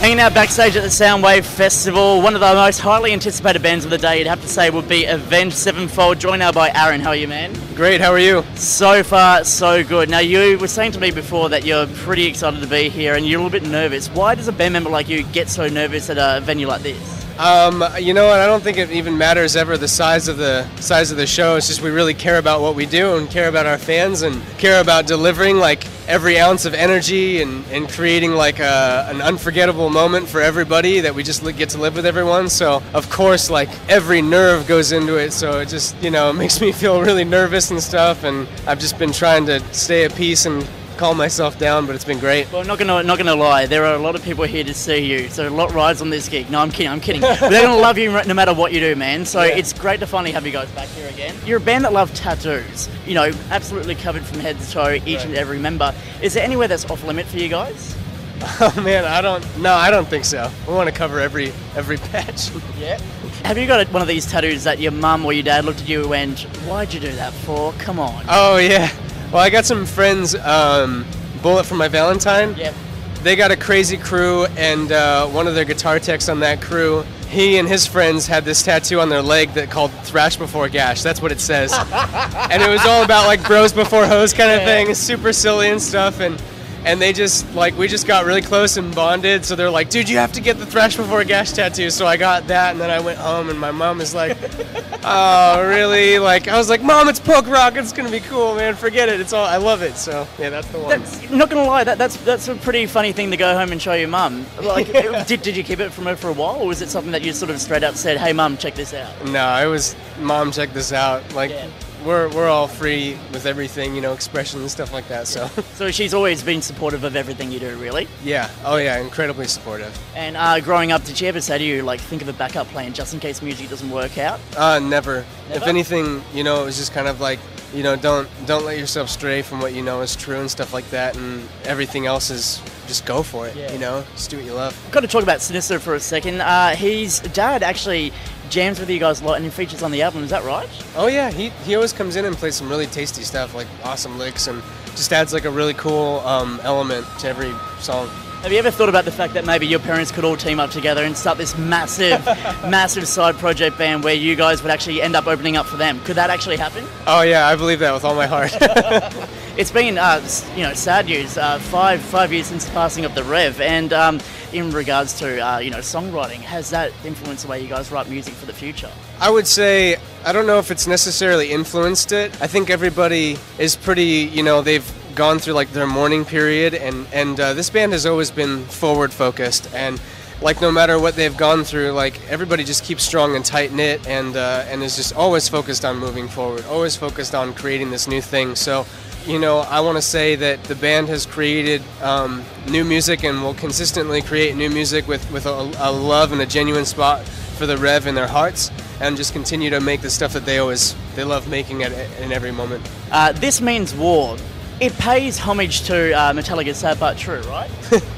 Hanging out backstage at the Soundwave Festival, one of the most highly anticipated bands of the day, you'd have to say, would be Avenged Sevenfold, joined now by Arin. How are you, man? Great, how are you? So far, so good. Now, you were saying to me before that you're pretty excited to be here and you're a little bit nervous. Why does a band member like you get so nervous at a venue like this? You know what, I don't think it even matters ever the size of the show. It's just we really care about what we do and care about our fans and care about delivering like every ounce of energy and creating like an unforgettable moment for everybody that we just get to live with everyone. So of course like every nerve goes into it, so it just, you know, it makes me feel really nervous and stuff, and I've just been trying to stay at peace and calm myself down, but it's been great. Well, not gonna lie, there are a lot of people here to see you, so a lot rides on this gig. No, I'm kidding. But they're gonna love you no matter what you do, man. So yeah. It's great to finally have you guys back here again. You're a band that love tattoos, you know, absolutely covered from head to toe, each and every member. Is there anywhere that's off limit for you guys? Oh man, I don't think so. We want to cover every patch. Yeah. Have you got one of these tattoos that your mum or your dad looked at you and went, "Why'd you do that for? Come on." Oh yeah. Well, I got some friends, Bullet for my Valentine. Yep. They got a crazy crew, and one of their guitar techs on that crew, he and his friends had this tattoo on their leg that called Thrash Before Gash. That's what it says. And it was all about like bros before hoes kind of thing. It's super silly and stuff, and they just, like, we just got really close and bonded, so they're like, dude, you have to get the Thrash Before Gash tattoo. So I got that, and then I went home, and my mom is like, oh, really? Like, I was like, Mom, it's punk rock, it's gonna be cool, man, forget it, I love it. So, yeah, that's the one. Not gonna lie, that's a pretty funny thing to go home and show your mum. Like, yeah. Did you keep it from her for a while, or was it something that you sort of straight out said, hey, Mum, check this out? No, it was, Mom, check this out. Like, yeah. We're all free with everything, you know, expression and stuff like that, so. So she's always been supportive of everything you do, really? Yeah, oh yeah, incredibly supportive. And growing up, did she ever say to you, like, think of a backup plan just in case music doesn't work out? Never. If anything, you know, it was just kind of like, you know, don't let yourself stray from what you know is true and stuff like that, and everything else is just go for it, you know, just do what you love. I've got to talk about Sinister for a second. His dad actually jams with you guys a lot and he features on the album, is that right? Oh yeah, he always comes in and plays some really tasty stuff, like awesome licks, and just adds like a really cool element to every song. Have you ever thought about the fact that maybe your parents could all team up together and start this massive, massive side project band where you guys would actually end up opening up for them? Could that actually happen? Oh yeah, I believe that with all my heart. It's been, you know, sad news. 5 years since the passing of the Rev, and in regards to, you know, songwriting, has that influenced the way you guys write music for the future? I would say, I don't know if it's necessarily influenced it. I think everybody is pretty, you know, they've gone through like their mourning period, and this band has always been forward focused, and like no matter what they've gone through, like everybody just keeps strong and tight knit, and is just always focused on moving forward, always focused on creating this new thing. So, you know, I want to say that the band has created new music and will consistently create new music with a love and a genuine spot for the Rev in their hearts, and just continue to make the stuff that they love making in every moment. This Means War. It pays homage to Metallica's Sad But True, right?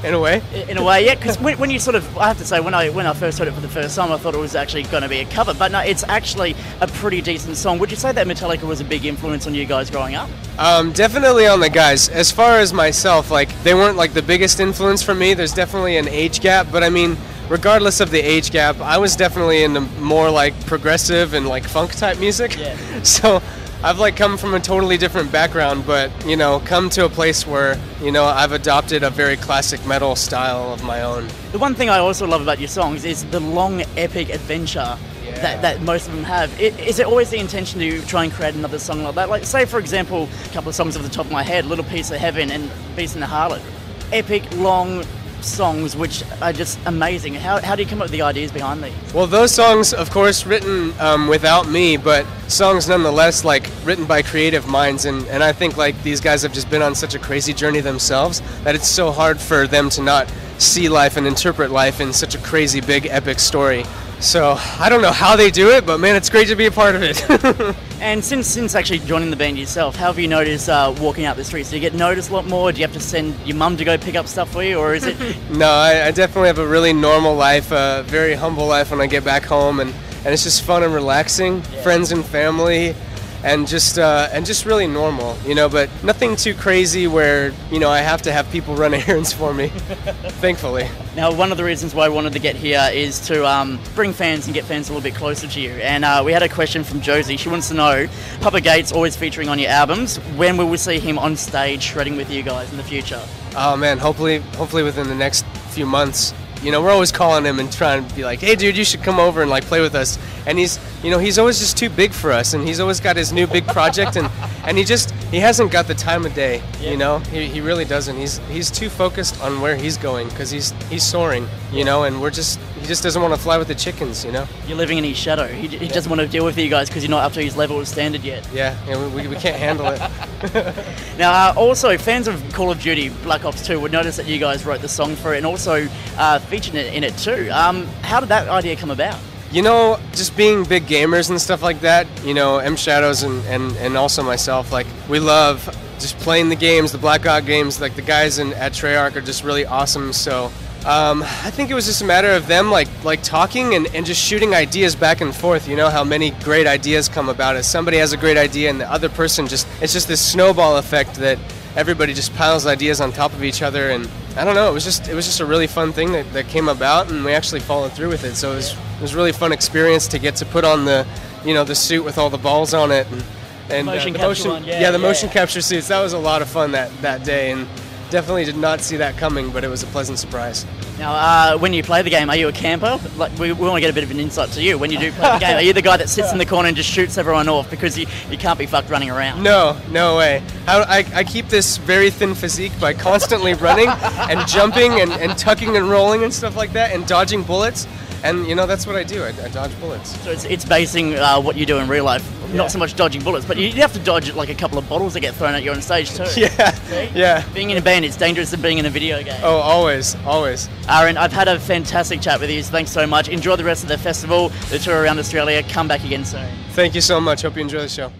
In a way. In a way, yeah. Because when you sort of, I have to say, when I first heard it for the first time, I thought it was actually going to be a cover. But no, it's actually a pretty decent song. Would you say that Metallica was a big influence on you guys growing up? Definitely on the guys. As far as myself, like, they weren't like the biggest influence for me. There's definitely an age gap, but I mean, regardless of the age gap, I was definitely into more like progressive and like funk type music. Yeah. So I've like come from a totally different background, but, you know, come to a place where, you know, I've adopted a very classic metal style of my own. The one thing I also love about your songs is the long epic adventure that most of them have. Is it always the intention to try and create another song like that? Like, say for example, a couple of songs off the top of my head, Little Piece of Heaven and Beast in the Harlot. Epic, long songs which are just amazing. How do you come up with the ideas behind these? Well, those songs, of course, written without me, but songs nonetheless, like, written by creative minds, and I think like these guys have just been on such a crazy journey themselves that it's so hard for them to not see life and interpret life in such a crazy, big, epic story. So I don't know how they do it, but man, it's great to be a part of it. And since actually joining the band yourself, how have you noticed walking out the streets? Do you get noticed a lot more? Do you have to send your mum to go pick up stuff for you, or is it? No, I definitely have a really normal life, a very humble life when I get back home, and it's just fun and relaxing. Yeah. Friends and family, and just really normal, you know, but nothing too crazy where, you know, I have to have people run errands for me, thankfully. Now, one of the reasons why I wanted to get here is to bring fans and get fans a little bit closer to you. And we had a question from Josie. She wants to know, Papa Gates always featuring on your albums. When will we see him on stage shredding with you guys in the future? Oh man, hopefully within the next few months. You know, we're always calling him and trying to be like, hey dude, you should come over and like play with us. And he's, you know, he's always just too big for us, and he's always got his new big project, and he hasn't got the time of day, you know, he really doesn't. He's too focused on where he's going, because he's soaring, you know, and he just doesn't want to fly with the chickens, you know. You're living in his shadow. He doesn't want to deal with you guys because you're not up to his level of standard yet. Yeah, we can't handle it. Now, also, fans of Call of Duty Black Ops 2 would notice that you guys wrote the song for it and also featured it in it too. How did that idea come about? You know, just being big gamers and stuff like that, you know, M Shadows and also myself, like, we love just playing the games, the Black Ops games. Like, the guys at Treyarch are just really awesome, so I think it was just a matter of them like talking and just shooting ideas back and forth. You know how many great ideas come about as somebody has a great idea and the other person it's just this snowball effect that everybody just piles ideas on top of each other, and I don't know, it was just a really fun thing that came about, and we actually followed through with it. So it was a really fun experience to get to put on the suit with all the balls on it, and motion the capture motion, one. Motion capture suits. That was a lot of fun that day, and definitely did not see that coming, but it was a pleasant surprise. Now, when you play the game, are you a camper? Like, we want to get a bit of an insight to you. When you do play the game, are you the guy that sits in the corner and just shoots everyone off because you can't be fucked running around? No way. I keep this very thin physique by constantly running and jumping and tucking and rolling and stuff like that and dodging bullets. And, you know, that's what I do. I dodge bullets. So it's basing what you do in real life. Yeah. Not so much dodging bullets, but you have to dodge like a couple of bottles that get thrown at you on stage too. Yeah, see? Yeah. Being in a band, it's dangerous than being in a video game. Oh, always. Arin, I've had a fantastic chat with you. So thanks so much. Enjoy the rest of the festival, the tour around Australia. Come back again soon. Thank you so much. Hope you enjoy the show.